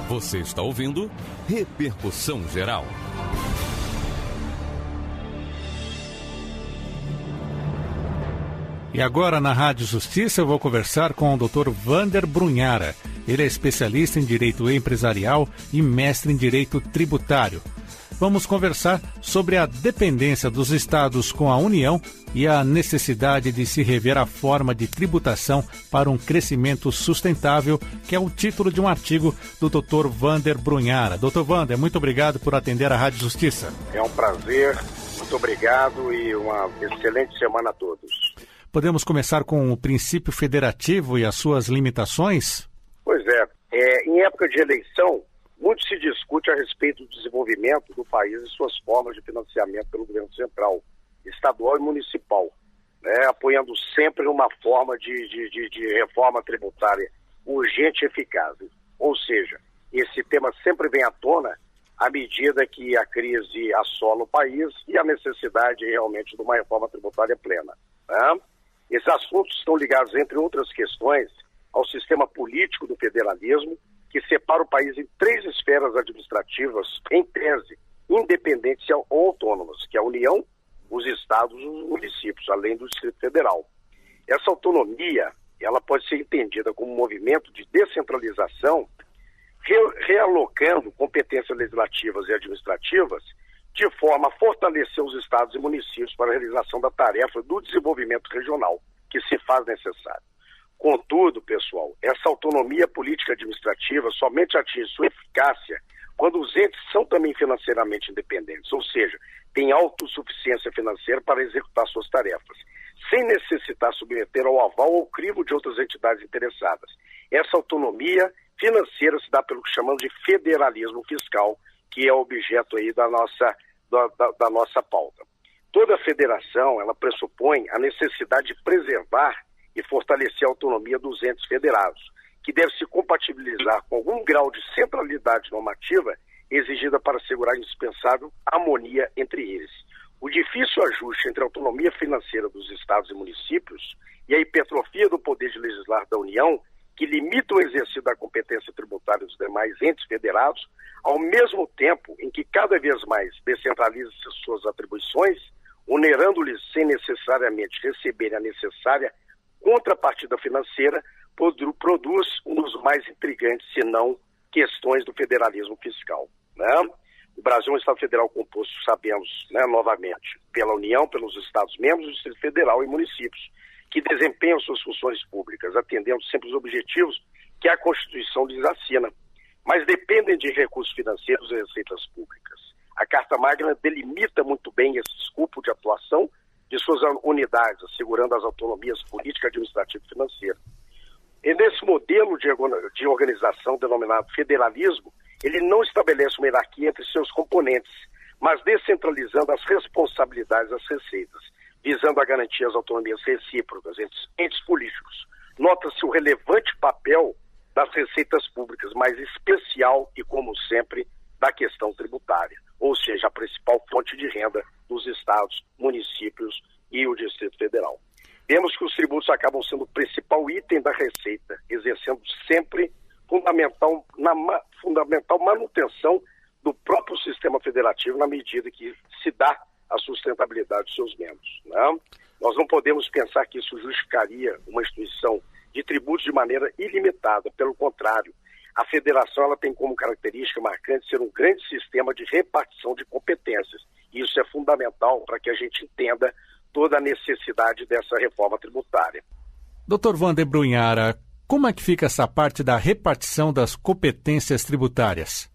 Você está ouvindo Repercussão Geral. E agora na Rádio Justiça eu vou conversar com o Dr. Wander Brunhara. Ele é especialista em Direito Empresarial e mestre em Direito Tributário. Vamos conversar sobre a dependência dos estados com a União e a necessidade de se rever a forma de tributação para um crescimento sustentável, que é o título de um artigo do Dr. Wander Brunhara. Dr. Wander, muito obrigado por atender a Rádio Justiça. É um prazer, muito obrigado e uma excelente semana a todos. Podemos começar com o princípio federativo e as suas limitações? Pois é. Em época de eleição, muito se discute a respeito do desenvolvimento do país e suas formas de financiamento pelo governo central, estadual e municipal, né, apoiando sempre uma forma de reforma tributária urgente e eficaz. Ou seja, esse tema sempre vem à tona à medida que a crise assola o país e a necessidade realmente de uma reforma tributária plena, né? Esses assuntos estão ligados, entre outras questões, ao sistema político do federalismo, que separa o país em 3 esferas administrativas, em tese, independentes ou autônomas, que é a União, os estados e os municípios, além do Distrito Federal. Essa autonomia, ela pode ser entendida como um movimento de descentralização, realocando competências legislativas e administrativas, de forma a fortalecer os estados e municípios para a realização da tarefa do desenvolvimento regional, que se faz necessário. Contudo, pessoal, essa autonomia política administrativa somente atinge sua eficácia quando os entes são também financeiramente independentes, ou seja, têm autossuficiência financeira para executar suas tarefas, sem necessitar submeter ao aval ou crivo de outras entidades interessadas. Essa autonomia financeira se dá pelo que chamamos de federalismo fiscal, que é objeto aí da nossa pauta. Toda federação, ela pressupõe a necessidade de preservar e fortalecer a autonomia dos entes federados, que deve se compatibilizar com algum grau de centralidade normativa exigida para assegurar a indispensável harmonia entre eles. O difícil ajuste entre a autonomia financeira dos estados e municípios e a hipertrofia do poder de legislar da União, que limita o exercício da competência tributária dos demais entes federados, ao mesmo tempo em que cada vez mais descentraliza suas atribuições, onerando-lhes sem necessariamente receberem a necessária contrapartida financeira, produz um dos mais intrigantes, se não questões do federalismo fiscal, né? O Brasil é um Estado federal composto, sabemos, né, novamente, pela União, pelos Estados-membros, do Distrito Federal e municípios, que desempenham suas funções públicas, atendendo sempre os objetivos que a Constituição lhes assina, mas dependem de recursos financeiros e receitas públicas. A Carta Magna delimita muito bem esse escopo de atuação de suas unidades, assegurando as autonomias política, administrativa e financeira. E nesse modelo de organização denominado federalismo, ele não estabelece uma hierarquia entre seus componentes, mas descentralizando as responsabilidades das receitas, visando a garantir as autonomias recíprocas entre entes políticos. Nota-se o relevante papel das receitas públicas, mas especial e, como sempre, da questão tributária, ou seja, a principal fonte de renda dos estados, municípios e o Distrito Federal. Vemos que os tributos acabam sendo o principal item da receita, exercendo sempre fundamental manutenção do próprio sistema federativo na medida que se dá a sustentabilidade dos seus membros, né? Nós não podemos pensar que isso justificaria uma instituição de tributos de maneira ilimitada. Pelo contrário, a federação ela tem como característica marcante ser um grande sistema de repartição de competências. E isso é fundamental para que a gente entenda toda a necessidade dessa reforma tributária. Dr. Wander Brunhara, como é que fica essa parte da repartição das competências tributárias?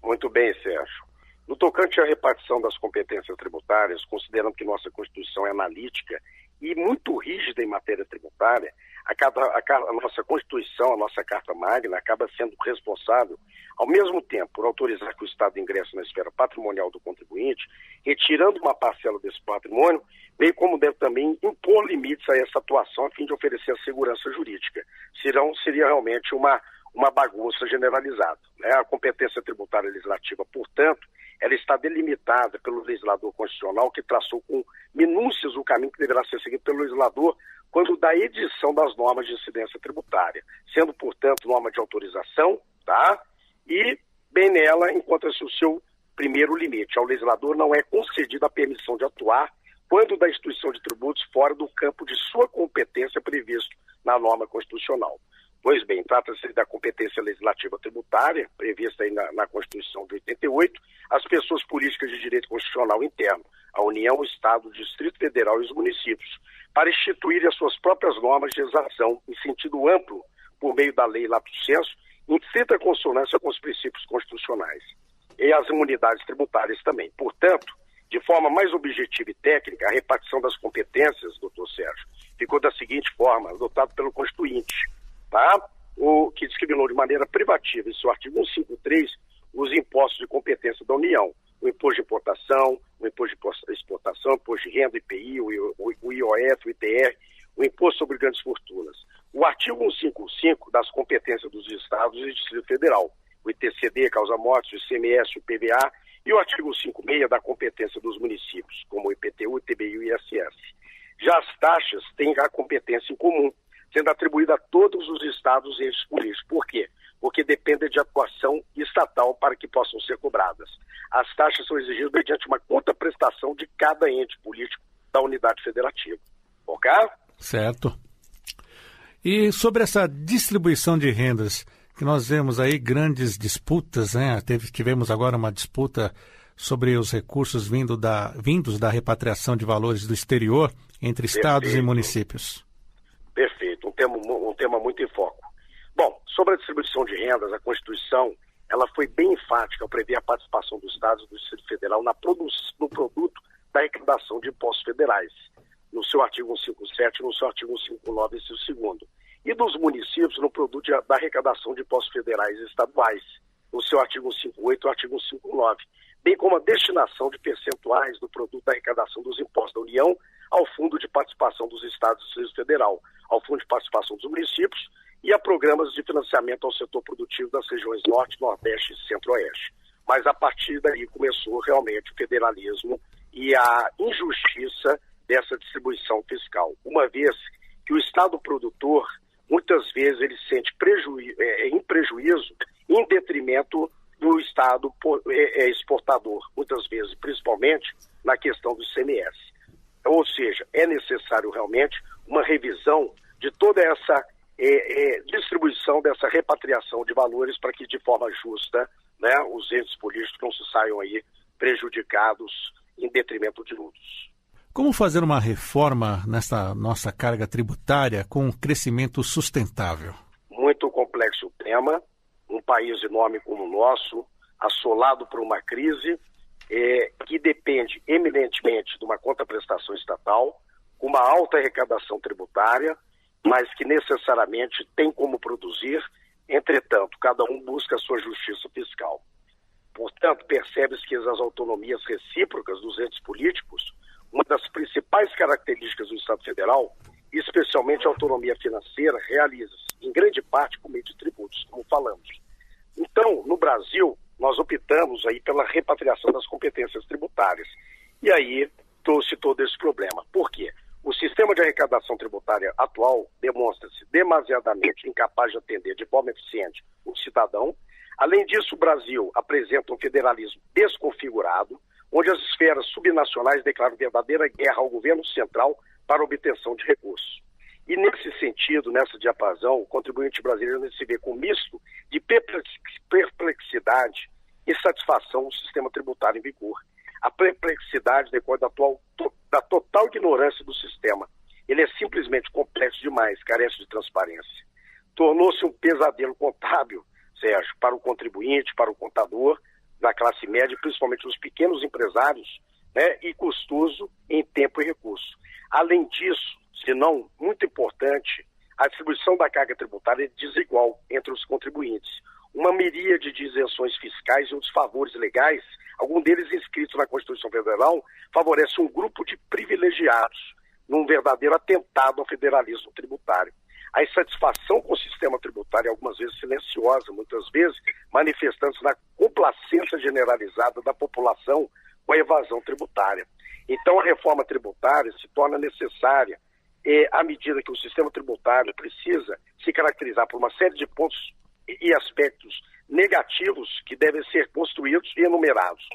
Muito bem, Sérgio. No tocante à repartição das competências tributárias, considerando que nossa Constituição é analítica e muito rígida em matéria tributária, a nossa Constituição, a nossa Carta Magna, acaba sendo responsável, ao mesmo tempo, por autorizar que o Estado ingresse na esfera patrimonial do contribuinte, retirando uma parcela desse patrimônio, bem como deve também impor limites a essa atuação a fim de oferecer a segurança jurídica. Seria realmente uma bagunça generalizada, né? A competência tributária legislativa, portanto, ela está delimitada pelo legislador constitucional, que traçou com minúcias o caminho que deverá ser seguido pelo legislador quando da edição das normas de incidência tributária, sendo, portanto, norma de autorização, tá? E, bem nela, encontra-se o seu primeiro limite. Ao legislador não é concedida a permissão de atuar quando da instituição de tributos fora do campo de sua competência previsto na norma constitucional. Pois bem, trata-se da competência legislativa tributária, prevista aí na Constituição de 88, as pessoas políticas de direito constitucional interno, a União, o Estado, o Distrito Federal e os municípios, para instituírem as suas próprias normas de legislação em sentido amplo, por meio da lei lato sensu, em estrita consonância com os princípios constitucionais. E as imunidades tributárias também. Portanto, de forma mais objetiva e técnica, a repartição das competências, doutor Sérgio, ficou da seguinte forma, adotado pelo Constituinte, tá? O que discriminou de maneira privativa, em seu artigo 153, os impostos de competência da União, o imposto de importação, o imposto de exportação, o imposto de renda, o IPI, o IOF, o ITR, o imposto sobre grandes fortunas. O artigo 155 das competências dos Estados e Distrito Federal, o ITCD, causa-mortes, o ICMS, o PVA, e o artigo 56 da competência dos municípios, como o IPTU, o ITBI e o ISS. Já as taxas têm a competência em comum, sendo atribuída a todos os estados e entes políticos. Por quê? Porque depende de atuação estatal para que possam ser cobradas. As taxas são exigidas mediante uma contraprestação de cada ente político da unidade federativa. Ok? Certo. E sobre essa distribuição de rendas, que nós vemos aí grandes disputas, né? Tivemos agora uma disputa sobre os recursos vindos da repatriação de valores do exterior entre estados e municípios. Perfeito, um tema muito em foco. Bom, sobre a distribuição de rendas, a Constituição, ela foi bem enfática ao prever a participação dos estados e do Distrito Federal no produto da arrecadação de impostos federais, no seu artigo 157 e no seu artigo 159, esse é o segundo. E dos municípios no produto da arrecadação de impostos federais e estaduais, no seu artigo 158 e artigo 159, bem como a destinação de percentuais do produto da arrecadação dos impostos da União ao Fundo de Participação dos Estados e do Distrito Federal, ao Fundo de Participação dos Municípios e a programas de financiamento ao setor produtivo das regiões Norte, Nordeste e Centro-Oeste. Mas a partir daí começou realmente o federalismo e a injustiça dessa distribuição fiscal, uma vez que o Estado produtor, muitas vezes, ele se sente em prejuízo em detrimento do Estado exportador, muitas vezes, principalmente na questão do ICMS. Ou seja, é necessário realmente uma revisão de toda essa distribuição, dessa repatriação de valores para que, de forma justa, né, os entes políticos não se saiam aí prejudicados em detrimento de outros. Como fazer uma reforma nessa nossa carga tributária com um crescimento sustentável? Muito complexo o tema. Um país enorme como o nosso, assolado por uma crise que depende eminentemente de uma contraprestação estatal, com uma alta arrecadação tributária, mas que necessariamente tem como produzir, entretanto, cada um busca a sua justiça fiscal. Portanto, percebe-se que as autonomias recíprocas dos entes políticos, uma das principais características do Estado Federal, especialmente a autonomia financeira, realiza-se, em grande parte, por meio de tributos, como falamos. Então, no Brasil, nós optamos aí pela repatriação das competências tributárias. E aí trouxe todo esse problema. Por quê? O sistema de arrecadação tributária atual demonstra-se demasiadamente incapaz de atender de forma eficiente o cidadão. Além disso, o Brasil apresenta um federalismo desconfigurado, onde as esferas subnacionais declaram verdadeira guerra ao governo central para a obtenção de recursos. E nesse sentido, nessa diapasão, o contribuinte brasileiro se vê com misto de perplexidade e satisfação no sistema tributário em vigor. A perplexidade decorre da total ignorância do sistema. Ele é simplesmente complexo demais, carece de transparência. Tornou-se um pesadelo contábil, Sérgio, para o contribuinte, para o contador, da classe média, principalmente os pequenos empresários, né, e custoso em tempo e recurso. Além disso, se não muito importante, a distribuição da carga tributária é desigual entre os contribuintes. Uma miríade de isenções fiscais e outros favores legais, algum deles inscritos na Constituição Federal, favorece um grupo de privilegiados, num verdadeiro atentado ao federalismo tributário. A insatisfação com o sistema tributário, algumas vezes silenciosa, muitas vezes, manifestando-se na complacência generalizada da população com a evasão tributária. Então, a reforma tributária se torna necessária à medida que o sistema tributário precisa se caracterizar por uma série de pontos e aspectos negativos que devem ser construídos e enumerados.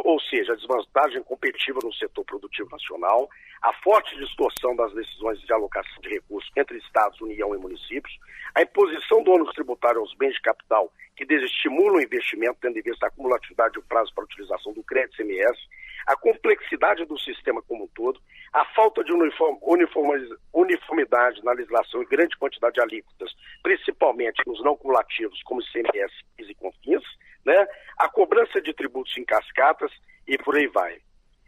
Ou seja, a desvantagem competitiva no setor produtivo nacional, a forte distorção das decisões de alocação de recursos entre Estados, União e municípios, a imposição do ônus tributário aos bens de capital que desestimulam o investimento, tendo em vista a acumulatividade de prazo para a utilização do crédito CMS, a complexidade do sistema como um todo, a falta de uniformidade na legislação e grande quantidade de alíquotas, principalmente nos não cumulativos, como ICMS e CONFINS, né? A cobrança de tributos em cascatas e por aí vai.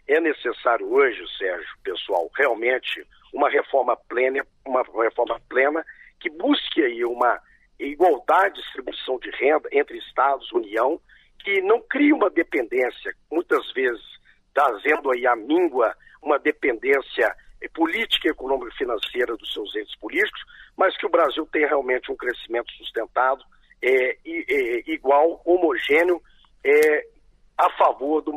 É necessário hoje, Sérgio, pessoal, realmente uma reforma plena que busque aí uma igualdade de distribuição de renda entre Estados e União, que não crie uma dependência, muitas vezes trazendo aí a míngua, uma dependência política, econômica e financeira dos seus entes políticos, mas que o Brasil tenha realmente um crescimento sustentado, igual, homogêneo, a favor de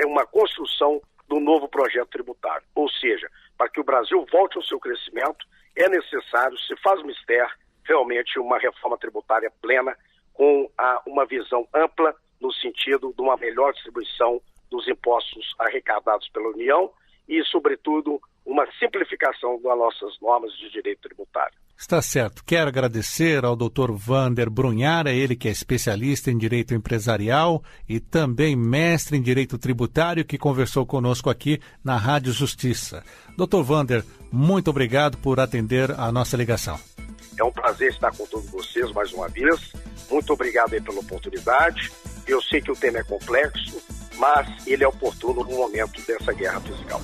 uma construção do novo projeto tributário. Ou seja, para que o Brasil volte ao seu crescimento, é necessário, se faz mister, realmente uma reforma tributária plena, com uma visão ampla no sentido de uma melhor distribuição dos impostos arrecadados pela União e, sobretudo, uma simplificação das nossas normas de direito tributário. Está certo. Quero agradecer ao Dr. Wander Brunhara, ele que é especialista em direito empresarial e também mestre em direito tributário, que conversou conosco aqui na Rádio Justiça. Dr. Wander, muito obrigado por atender a nossa ligação. É um prazer estar com todos vocês mais uma vez. Muito obrigado aí pela oportunidade. Eu sei que o tema é complexo, mas ele é oportuno no momento dessa guerra fiscal.